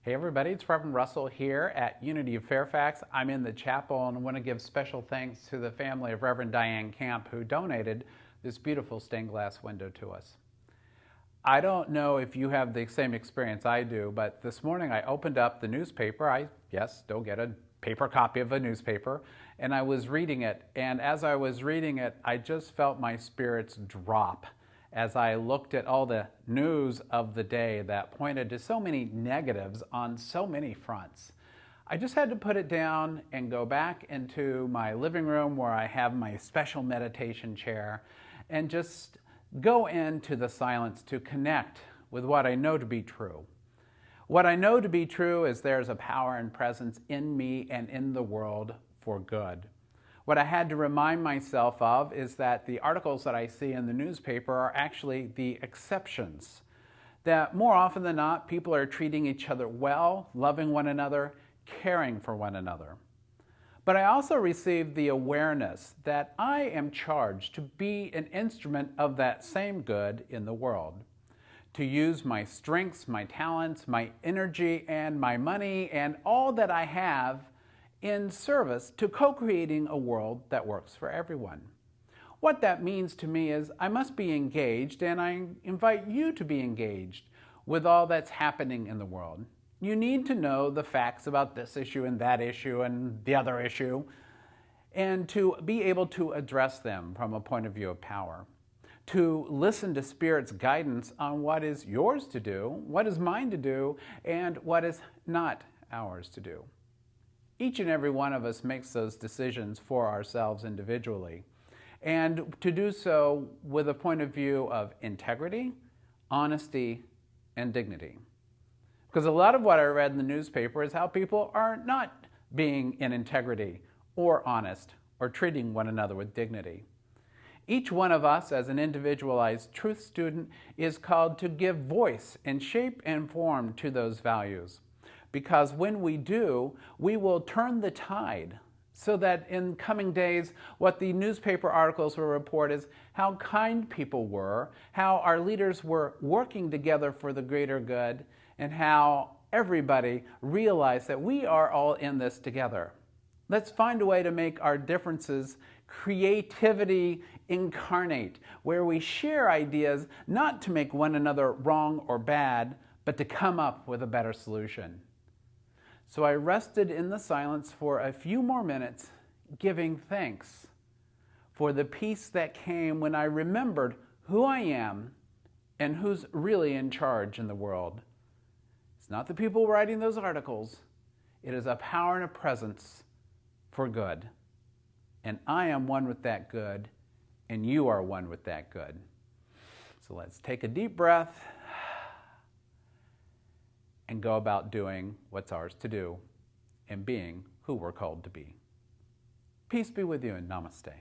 Hey everybody, it's Reverend Russell here at Unity of Fairfax. I'm in the chapel and I want to give special thanks to the family of Reverend Diane Camp who donated this beautiful stained glass window to us. I don't know if you have the same experience I do, but this morning I opened up the newspaper. I still get a paper copy of a newspaper, and I was reading it. And as I was reading it, I just felt my spirits drop as I looked at all the news of the day that pointed to so many negatives on so many fronts. I just had to put it down and go back into my living room where I have my special meditation chair and just go into the silence to connect with what I know to be true. What I know to be true is there's a power and presence in me and in the world for good. What I had to remind myself of is that the articles that I see in the newspaper are actually the exceptions. That more often than not, people are treating each other well, loving one another, caring for one another. But I also received the awareness that I am charged to be an instrument of that same good in the world. To use my strengths, my talents, my energy, and my money, and all that I have in service to co-creating a world that works for everyone. What that means to me is I must be engaged, and I invite you to be engaged with all that's happening in the world. You need to know the facts about this issue and that issue and the other issue, and to be able to address them from a point of view of power. To listen to Spirit's guidance on what is yours to do, what is mine to do, and what is not ours to do. Each and every one of us makes those decisions for ourselves individually, and to do so with a point of view of integrity, honesty, and dignity. Because a lot of what I read in the newspaper is how people are not being in integrity or honest or treating one another with dignity. Each one of us as an individualized truth student is called to give voice and shape and form to those values. Because when we do, we will turn the tide so that in coming days, what the newspaper articles will report is how kind people were, how our leaders were working together for the greater good, and how everybody realized that we are all in this together. Let's find a way to make our differences creativity incarnate, where we share ideas not to make one another wrong or bad, but to come up with a better solution. So I rested in the silence for a few more minutes, giving thanks for the peace that came when I remembered who I am and who's really in charge in the world. It's not the people writing those articles. It is a power and a presence for good. And I am one with that good, and you are one with that good. So let's take a deep breath and go about doing what's ours to do and being who we're called to be. Peace be with you and namaste.